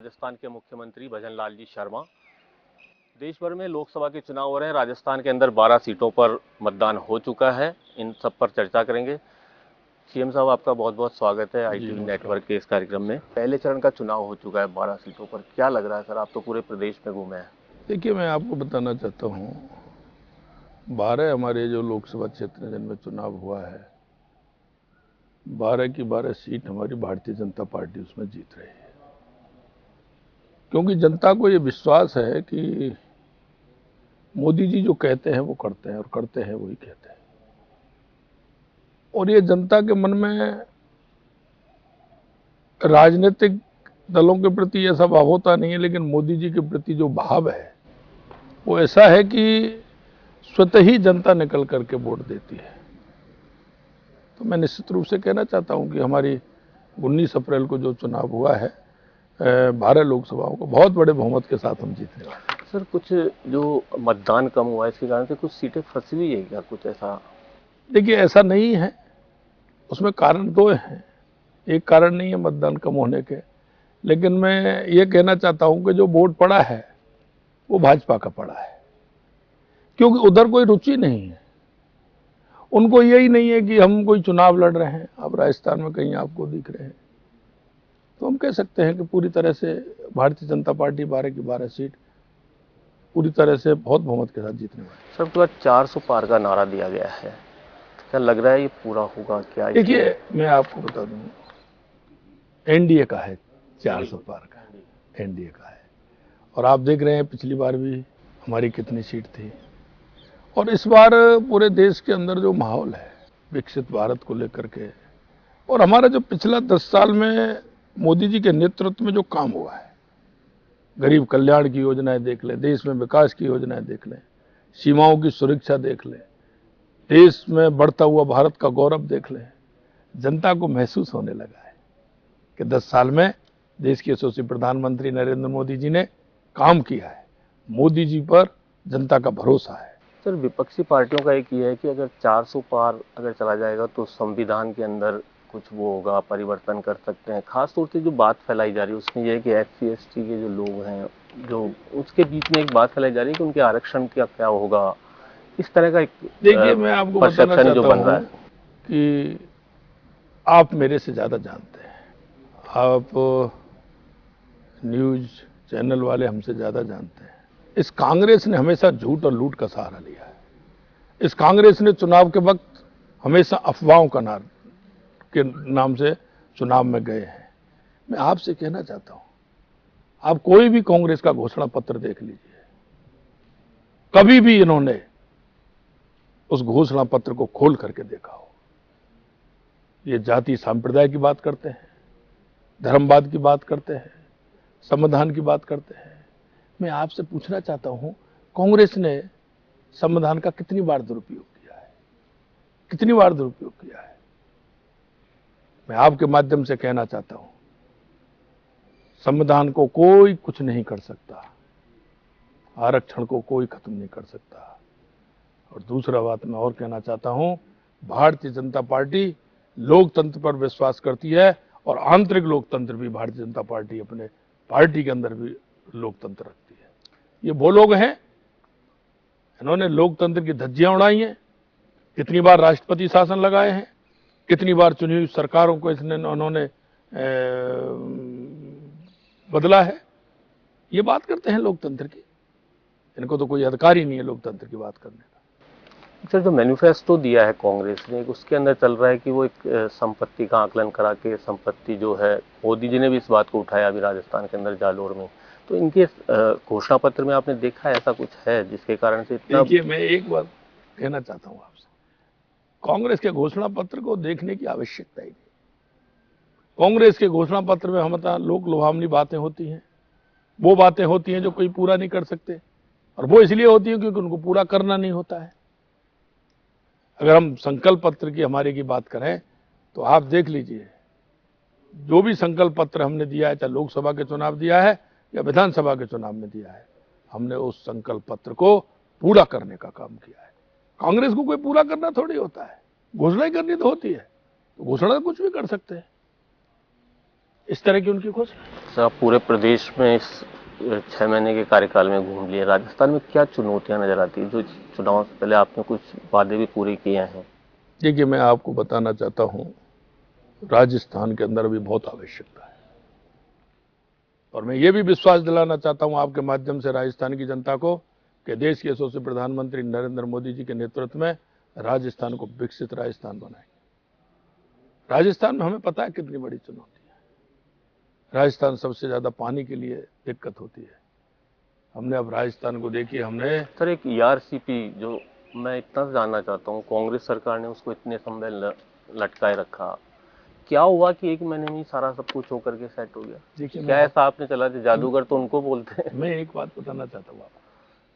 राजस्थान के मुख्यमंत्री भजन लाल जी शर्मा। देश भर में लोकसभा के चुनाव हो रहे हैं। राजस्थान के अंदर 12 सीटों पर मतदान हो चुका है। इन सब पर चर्चा करेंगे। सीएम साहब, आपका बहुत बहुत स्वागत है ITV नेटवर्क के इस कार्यक्रम में। पहले चरण का चुनाव हो चुका है 12 सीटों पर, क्या लग रहा है सर? आप तो पूरे प्रदेश में घूमे हैं। देखिए, मैं आपको बताना चाहता हूँ, 12 हमारे जो लोकसभा क्षेत्र हैं जिनमें चुनाव हुआ है, 12 की 12 सीट हमारी भारतीय जनता पार्टी उसमें जीत रही है। क्योंकि जनता को ये विश्वास है कि मोदी जी जो कहते हैं वो करते हैं और करते हैं वही कहते हैं। और ये जनता के मन में राजनीतिक दलों के प्रति ऐसा भाव होता नहीं है, लेकिन मोदी जी के प्रति जो भाव है वो ऐसा है कि स्वतः ही जनता निकल करके वोट देती है। तो मैं निश्चित रूप से कहना चाहता हूं कि हमारी 19 अप्रैल को जो चुनाव हुआ है 12 लोकसभाओं को बहुत बड़े बहुमत के साथ हम जीतने वाले हैं। सर, कुछ जो मतदान कम हुआ है इसके कारण से कुछ सीटें फंसी हुई है क्या, कुछ ऐसा? देखिए, ऐसा नहीं है, उसमें कारण दो हैं। एक कारण नहीं है मतदान कम होने के, लेकिन मैं ये कहना चाहता हूं कि जो वोट पड़ा है वो भाजपा का पड़ा है, क्योंकि उधर कोई रुचि नहीं है। उनको यही नहीं है कि हम कोई चुनाव लड़ रहे हैं। अब राजस्थान में कहीं आपको दिख रहे हैं, तो हम कह सकते हैं कि पूरी तरह से भारतीय जनता पार्टी 12 की 12 सीट पूरी तरह से बहुत बहुमत के साथ जीतने वाली। सर, तो 400 पार का नारा दिया गया है, क्या लग रहा है ये पूरा होगा क्या? देखिए, मैं आपको बता दूं, एनडीए का है 400 पार का, एनडीए का है। और आप देख रहे हैं पिछली बार भी हमारी कितनी सीट थी। और इस बार पूरे देश के अंदर जो माहौल है विकसित भारत को लेकर के, और हमारा जो पिछला 10 साल में मोदी जी के नेतृत्व में जो काम हुआ है, गरीब कल्याण की योजनाएं देख लें, देश में विकास की योजनाएं देख लें, सीमाओं की सुरक्षा देख लें, देश में बढ़ता हुआ भारत का गौरव देख लें, जनता को महसूस होने लगा है कि 10 साल में देश के यशस्वी प्रधानमंत्री नरेंद्र मोदी जी ने काम किया है। मोदी जी पर जनता का भरोसा है। सर, विपक्षी पार्टियों का एक ये है कि अगर 400 पार अगर चला जाएगा तो संविधान के अंदर कुछ वो होगा, परिवर्तन कर सकते हैं। खास तौर से जो बात फैलाई जा रही है उसमें यह है कि SC ST के जो लोग हैं, जो उसके बीच में एक बात फैलाई जा रही है कि उनके आरक्षण का क्या होगा। इस तरह का एक देखिए, मैं आपको बताना जो चाहता बन रहा हूं है कि आप मेरे से ज्यादा जानते हैं, आप न्यूज चैनल वाले हमसे ज्यादा जानते हैं। इस कांग्रेस ने हमेशा झूठ और लूट का सहारा लिया है। इस कांग्रेस ने चुनाव के वक्त हमेशा अफवाहों का के नाम से चुनाव में गए हैं। मैं आपसे कहना चाहता हूं, आप कोई भी कांग्रेस का घोषणा पत्र देख लीजिए, कभी भी इन्होंने उस घोषणा पत्र को खोल करके देखा हो। ये जाति संप्रदाय की बात करते हैं, धर्मवाद की बात करते हैं, संविधान की बात करते हैं। मैं आपसे पूछना चाहता हूं, कांग्रेस ने संविधान का कितनी बार दुरुपयोग किया है, कितनी बार दुरुपयोग किया है? मैं आपके माध्यम से कहना चाहता हूं, संविधान को कोई कुछ नहीं कर सकता, आरक्षण को कोई खत्म नहीं कर सकता। और दूसरा बात मैं और कहना चाहता हूं, भारतीय जनता पार्टी लोकतंत्र पर विश्वास करती है, और आंतरिक लोकतंत्र भी भारतीय जनता पार्टी अपने पार्टी के अंदर भी लोकतंत्र रखती है। ये वो लोग हैं, इन्होंने लोकतंत्र की धज्जियां उड़ाई हैं, कितनी बार राष्ट्रपति शासन लगाए हैं, कितनी बार चुनी हुई सरकारों को उन्होंने बदला है। ये बात करते हैं लोकतंत्र की, इनको तो कोई अधिकार ही नहीं है लोकतंत्र की बात करने का। सर, जो मैनिफेस्टो दिया है कांग्रेस ने, उसके अंदर चल रहा है कि वो एक संपत्ति का आकलन करा के, संपत्ति जो है, मोदी जी ने भी इस बात को उठाया अभी राजस्थान के अंदर जालोर में। तो इनके घोषणा पत्र में आपने देखा ऐसा कुछ है जिसके कारण से इतना? देखिए, मैं एक बात कहना चाहता हूं आपसे, कांग्रेस के घोषणा पत्र को देखने की आवश्यकता ही नहीं। कांग्रेस के घोषणा पत्र में हमेशा लोक लुभावनी बातें होती हैं, वो बातें होती हैं जो कोई पूरा नहीं कर सकते, और वो इसलिए होती है क्योंकि उनको पूरा करना नहीं होता है। अगर हम संकल्प पत्र की हमारे की बात करें तो आप देख लीजिए, जो भी संकल्प पत्र हमने दिया है, चाहे लोकसभा के चुनाव दिया है या विधानसभा के चुनाव में दिया है, हमने उस संकल्प पत्र को पूरा करने का काम किया है। कांग्रेस को कोई पूरा करना थोड़ी होता है, घोषणा ही करनी तो होती है, तो घोषणा कुछ भी कर सकते हैं। इस तरह की उनकी घोषणा। सर, आप पूरे प्रदेश में इस 6 महीने के कार्यकाल में घूम लिए, राजस्थान में क्या चुनौतियां नजर आती है जो चुनाव से पहले आपने कुछ वादे भी पूरे किए हैं? देखिए, मैं आपको बताना चाहता हूं, राजस्थान के अंदर अभी बहुत आवश्यकता है और मैं ये भी विश्वास दिलाना चाहता हूं आपके माध्यम से राजस्थान की जनता को कि देश के यशस्वी प्रधानमंत्री नरेंद्र मोदी जी के नेतृत्व में राजस्थान को विकसित राजस्थान बनाएंगे। राजस्थान में हमें पता है कितनी बड़ी चुनौती है। राजस्थान सबसे ज्यादा पानी के लिए दिक्कत होती है। हमने अब राजस्थान को देखिए, हमने सर, एक ईआरसीपी जो मैं इतना जानना चाहता हूँ, कांग्रेस सरकार ने उसको इतने समय लटकाए रखा, क्या हुआ कि 1 महीने में ही सारा सब कुछ होकर के सेट हो गया? देखिए, क्या ऐसा आपने चला दिया? जादूगर तो उनको बोलते हैं। मैं एक बात बताना चाहता हूँ आपको,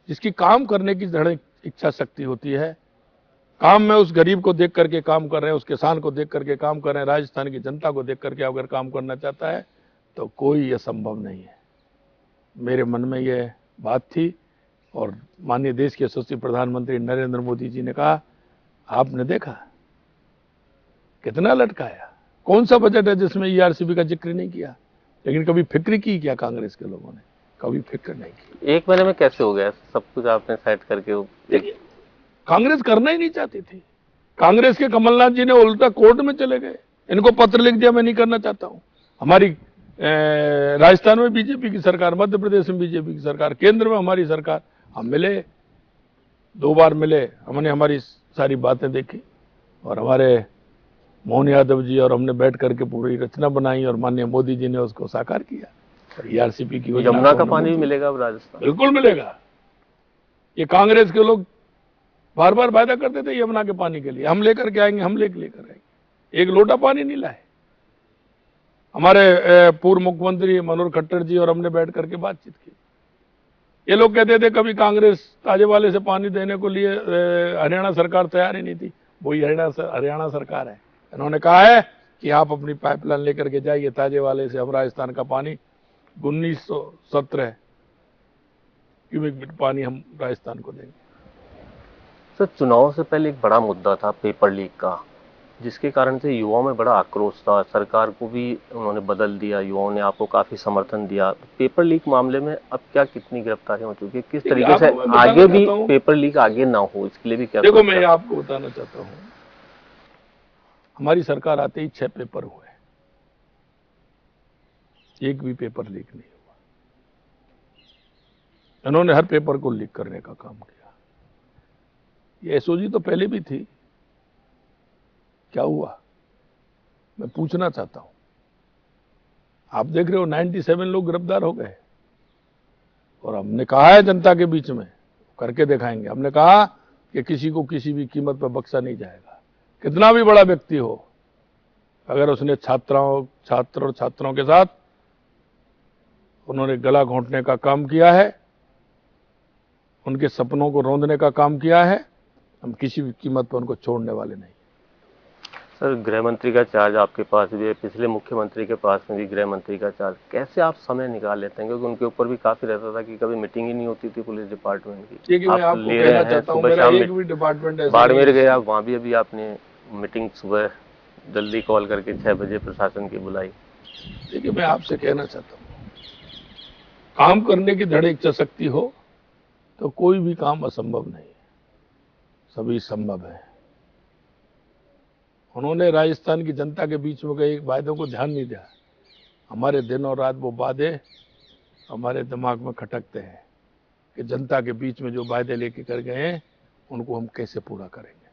जिसकी काम करने की दृढ़ इच्छा शक्ति होती है, काम में उस गरीब को देख करके काम कर रहे हैं, उस किसान को देख करके काम कर रहे हैं, राजस्थान की जनता को देख करके अगर काम करना चाहता है तो कोई असंभव नहीं है। मेरे मन में यह बात थी और माननीय देश के यशस्वी प्रधानमंत्री नरेंद्र मोदी जी ने कहा, आपने देखा कितना लटकाया, कौन सा बजट है जिसमें ईआरसीबी का जिक्र नहीं किया? लेकिन कभी फिक्र की क्या कांग्रेस के लोगों ने? कभी फिक्र नहीं की। 1 महीने में कैसे हो गया सब कुछ आपने सेट करके? कांग्रेस करना ही नहीं चाहती थी। कांग्रेस के कमलनाथ जी ने उल्टा कोर्ट में चले गए, इनको पत्र लिख दिया मैं नहीं करना चाहता हूं। हमारी राजस्थान में बीजेपी की सरकार, मध्य प्रदेश में बीजेपी की सरकार, केंद्र में हमारी सरकार, हम मिले, 2 बार मिले, हमने हमारी सारी बातें देखी और हमारे मोहन यादव जी और हमने बैठ करके पूरी रचना बनाई और माननीय मोदी जी ने उसको साकार किया। ईआरसीपी की योजना, यमुना का पानी भी मिलेगा अब राजस्थान? बिल्कुल मिलेगा। ये कांग्रेस के लोग बार बार वायदा करते थे यमुना के पानी के लिए, हम लेकर के आएंगे, हम लेकर आएंगे, एक लोटा पानी नहीं लाए। हमारे पूर्व मुख्यमंत्री मनोहर खट्टर जी और हमने बैठ करके बातचीत की। ये लोग कहते थे कभी कांग्रेस ताजेवाले से पानी देने को लिए हरियाणा सरकार तैयार ही नहीं थी। वही हरियाणा सरकार है। इन्होंने कहा है कि आप अपनी पाइपलाइन लेकर के जाइए ताजेवाले से, हम राजस्थान का पानी 1917 क्यूबिक मीटर पानी हम राजस्थान को देंगे। सर, चुनाव से पहले एक बड़ा मुद्दा था पेपर लीक का, जिसके कारण से युवाओं में बड़ा आक्रोश था, सरकार को भी उन्होंने बदल दिया, युवाओं ने आपको काफी समर्थन दिया। पेपर लीक मामले में अब क्या कितनी गिरफ्तारियां हो चुकी है, किस तरीके से आगे भी पेपर लीक आगे ना हो इसके लिए भी क्या? देखो, मैं आपको बताना चाहता हूं, हमारी सरकार आते ही 6 पेपर हुए, एक भी पेपर लीक नहीं हुआ। इन्होंने हर पेपर को लीक करने का काम किया। ये एसओजी तो पहले भी थी, क्या हुआ मैं पूछना चाहता हूं। आप देख रहे हो 97 लोग गिरफ्तार हो गए और हमने कहा है जनता के बीच में, करके दिखाएंगे। हमने कहा कि किसी को किसी भी कीमत पर बख्शा नहीं जाएगा, कितना भी बड़ा व्यक्ति हो, अगर उसने छात्र और छात्रों के साथ उन्होंने गला घोंटने का काम किया है, उनके सपनों को रौंदने का काम किया है, हम किसी भी कीमत पर उनको छोड़ने वाले नहीं। सर, गृह मंत्री का चार्ज आपके पास भी है, पिछले मुख्यमंत्री के पास में भी गृह मंत्री का चार्ज, कैसे आप समय निकाल लेते हैं? क्योंकि उनके ऊपर भी काफी रहता था कि कभी मीटिंग ही नहीं होती थी पुलिस डिपार्टमेंट की। आप ले रहे हैं सुबह शाम में, बाड़मेर गए आप, वहां भी अभी आपने मीटिंग सुबह जल्दी कॉल करके 6 बजे प्रशासन की बुलाई। देखिए, मैं आपसे कहना चाहता हूँ, काम करने की दृढ़ इच्छा शक्ति हो तो कोई भी काम असंभव नहीं, सभी संभव है। उन्होंने राजस्थान की जनता के बीच में गए वायदों को ध्यान नहीं दिया। हमारे दिन और रात वो वादे हमारे दिमाग में खटकते हैं कि जनता के बीच में जो वायदे लेके कर गए हैं उनको हम कैसे पूरा करेंगे,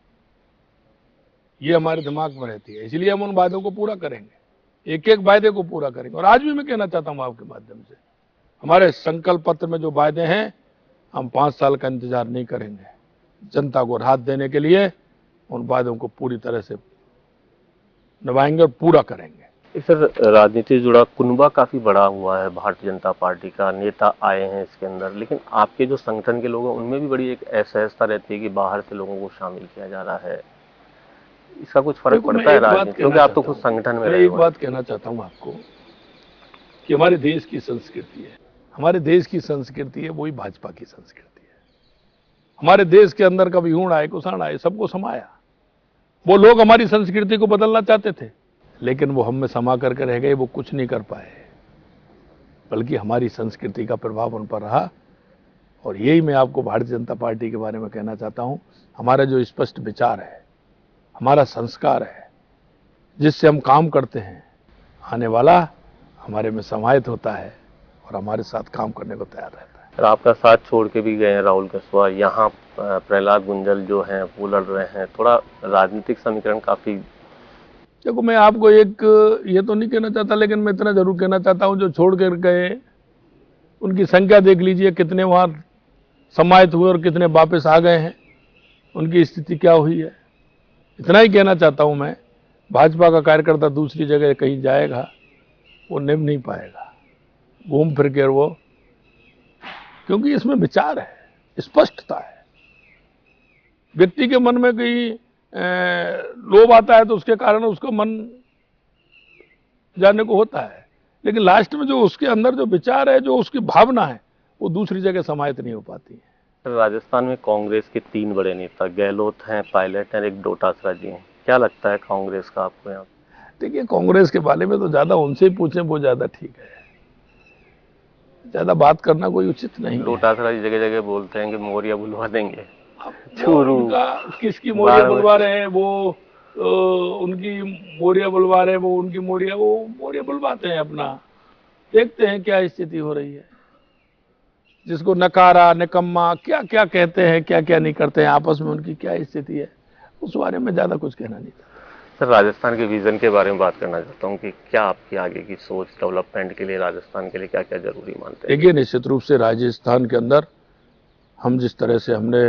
ये हमारे दिमाग में रहती है। इसलिए हम उन वादों को पूरा करेंगे, एक एक वायदे को पूरा करेंगे। और आज भी मैं कहना चाहता हूं आपके माध्यम से, हमारे संकल्प पत्र में जो वायदे हैं, हम 5 साल का इंतजार नहीं करेंगे। जनता को राहत देने के लिए उन वादों को पूरी तरह से निभाएंगे और पूरा करेंगे। सर, राजनीति से जुड़ा कुनबा काफी बड़ा हुआ है, भारतीय जनता पार्टी का नेता आए हैं इसके अंदर, लेकिन आपके जो संगठन के लोग हैं उनमें भी बड़ी एक असहजता रहती है कि बाहर से लोगों को शामिल किया जा रहा है। इसका कुछ फर्क पड़ता है राजनीति, क्योंकि आप तो खुद संगठन में रहे? एक बात कहना चाहता हूं आपको कि हमारे देश की संस्कृति है, हमारे देश की संस्कृति है वही भाजपा की संस्कृति है। हमारे देश के अंदर कभी ऊण आए कुसाण आए, सबको समाया। वो लोग हमारी संस्कृति को बदलना चाहते थे, लेकिन वो हम में समा करके रह गए, वो कुछ नहीं कर पाए, बल्कि हमारी संस्कृति का प्रभाव उन पर रहा। और यही मैं आपको भारतीय जनता पार्टी के बारे में कहना चाहता हूं। हमारा जो स्पष्ट विचार है, हमारा संस्कार है, जिससे हम काम करते हैं, आने वाला हमारे में समाहित होता है और हमारे साथ काम करने को तैयार रहता है। सर, आपका साथ छोड़ के भी गए हैं राहुल कुशवाहा, यहाँ प्रहलाद गुंजल जो हैं वो लड़ रहे हैं, थोड़ा राजनीतिक समीकरण काफी। देखो, मैं आपको एक ये तो नहीं कहना चाहता, लेकिन मैं इतना जरूर कहना चाहता हूं, जो छोड़ कर गए उनकी संख्या देख लीजिए, कितने वहां समाहित हुए और कितने वापस आ गए हैं, उनकी स्थिति क्या हुई है। इतना ही कहना चाहता हूं मैं, भाजपा का कार्यकर्ता दूसरी जगह कहीं जाएगा, वो निभ नहीं पाएगा, घूम फिर कर वो, क्योंकि इसमें विचार है, स्पष्टता है। व्यक्ति के मन में कहीं लोभ आता है तो उसके कारण उसका मन जाने को होता है, लेकिन लास्ट में जो उसके अंदर जो विचार है, जो उसकी भावना है, वो दूसरी जगह समाहित नहीं हो पाती है। राजस्थान में कांग्रेस के 3 बड़े नेता, गहलोत हैं, पायलट हैं, एक डोटासरा जी हैं, क्या लगता है कांग्रेस का आपको यहाँ? देखिए, कांग्रेस के बारे में तो ज्यादा उनसे ही पूछें, वो ज्यादा ठीक है, ज्यादा बात करना कोई उचित नहीं है। डोटासरा जी जगह जगह बोलते हैं कि मोरिया बुलवा देंगे। चूरू उनका किसकी मोरिया बुलवा रहे हैं, वो उनकी मोरिया बुलवा रहे हैं, वो उनकी मोरिया, वो मोरिया बुलवाते हैं अपना, देखते हैं क्या स्थिति हो रही है। जिसको नकारा, निकम्मा, क्या क्या कहते हैं, क्या क्या नहीं करते हैं, आपस में उनकी क्या स्थिति है, उस बारे में ज्यादा कुछ कहना नहीं था। सर, राजस्थान के विजन के बारे में बात करना चाहता हूँ कि क्या आपकी आगे की सोच डेवलपमेंट के लिए, राजस्थान के लिए क्या क्या जरूरी मानते हैं? देखिए, निश्चित रूप से राजस्थान के अंदर हम जिस तरह से हमने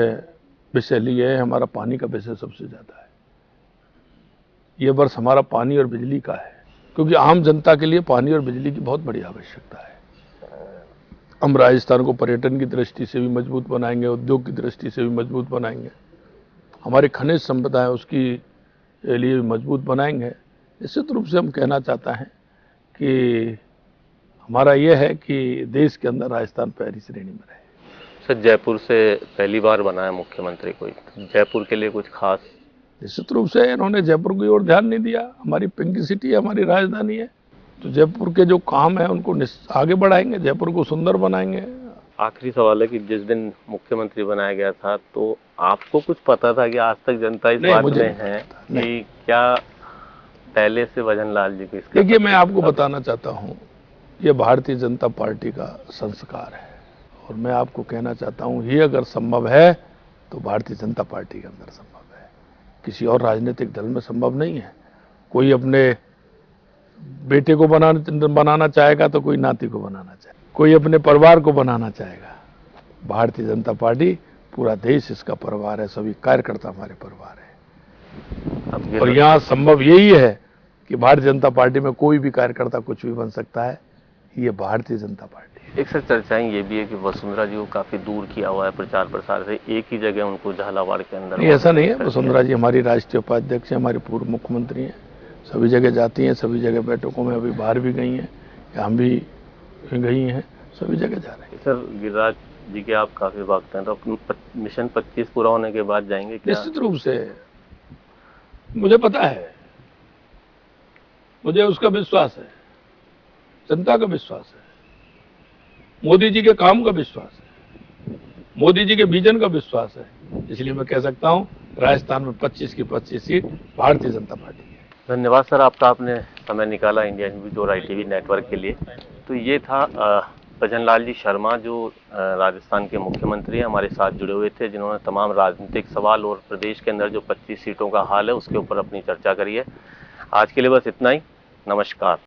विषय लिए है, हमारा पानी का विषय सबसे ज्यादा है। ये वर्ष हमारा पानी और बिजली का है, क्योंकि आम जनता के लिए पानी और बिजली की बहुत बड़ी आवश्यकता है। हम राजस्थान को पर्यटन की दृष्टि से भी मजबूत बनाएंगे, उद्योग की दृष्टि से भी मजबूत बनाएंगे, हमारी खनिज संपदा है उसकी लिए भी मजबूत बनाएंगे। निश्चित रूप से हम कहना चाहता है कि हमारा यह है कि देश के अंदर राजस्थान पहली श्रेणी में रहे। सर, जयपुर से पहली बार बना है मुख्यमंत्री कोई, जयपुर के लिए कुछ खास? निश्चित रूप से इन्होंने जयपुर की ओर ध्यान नहीं दिया। हमारी पिंक सिटी है, हमारी राजधानी है, तो जयपुर के जो काम है उनको आगे बढ़ाएंगे, जयपुर को सुंदर बनाएंगे। आखिरी सवाल है कि जिस दिन मुख्यमंत्री बनाया गया था, तो आपको कुछ पता था कि आज तक जनता इस बात में है कि क्या पहले से भजन लाल जी को? देखिए, मैं आपको बताना चाहता हूँ, ये भारतीय जनता पार्टी का संस्कार है, और मैं आपको कहना चाहता हूँ, ये अगर संभव है तो भारतीय जनता पार्टी के अंदर संभव है, किसी और राजनीतिक दल में संभव नहीं है। कोई अपने बेटे को बनाना चाहेगा तो कोई नाती को बनाना चाहेगा, कोई अपने परिवार को बनाना चाहेगा। भारतीय जनता पार्टी, पूरा देश इसका परिवार है, सभी कार्यकर्ता हमारे परिवार है। और यहाँ संभव यही है कि भारतीय जनता पार्टी में कोई भी कार्यकर्ता कुछ भी बन सकता है, ये भारतीय जनता पार्टी। एक सर, चर्चाएं ये भी है कि वसुंधरा जी को काफी दूर किया हुआ है प्रचार प्रसार से, एक ही जगह उनको झालावाड़ के अंदर। नहीं, ऐसा नहीं है। वसुंधरा जी हमारी राष्ट्रीय उपाध्यक्ष है, हमारी पूर्व मुख्यमंत्री हैं, सभी जगह जाती हैं, सभी जगह बैठकों में, अभी बाहर भी गई हैं, हम भी गई हैं, सभी जगह जा रहे हैं। सर, गिरिराज जी के आप काफी भक्त हैं, तो मिशन 25 पूरा होने के बाद जाएंगे क्या? निश्चित रूप से, मुझे पता है, मुझे उसका विश्वास है, जनता का विश्वास है, मोदी जी के काम का विश्वास है, मोदी जी के विजन का विश्वास है। इसलिए मैं कह सकता हूं, राजस्थान में 25 की 25 सीट भारतीय जनता पार्टी है। धन्यवाद सर, आपने समय निकाला इंडिया न्यूज और ITV नेटवर्क के लिए। तो ये था भजन लाल जी शर्मा, जो राजस्थान के मुख्यमंत्री हैं, हमारे साथ जुड़े हुए थे, जिन्होंने तमाम राजनीतिक सवाल और प्रदेश के अंदर जो 25 सीटों का हाल है उसके ऊपर अपनी चर्चा करी है। आज के लिए बस इतना ही। नमस्कार।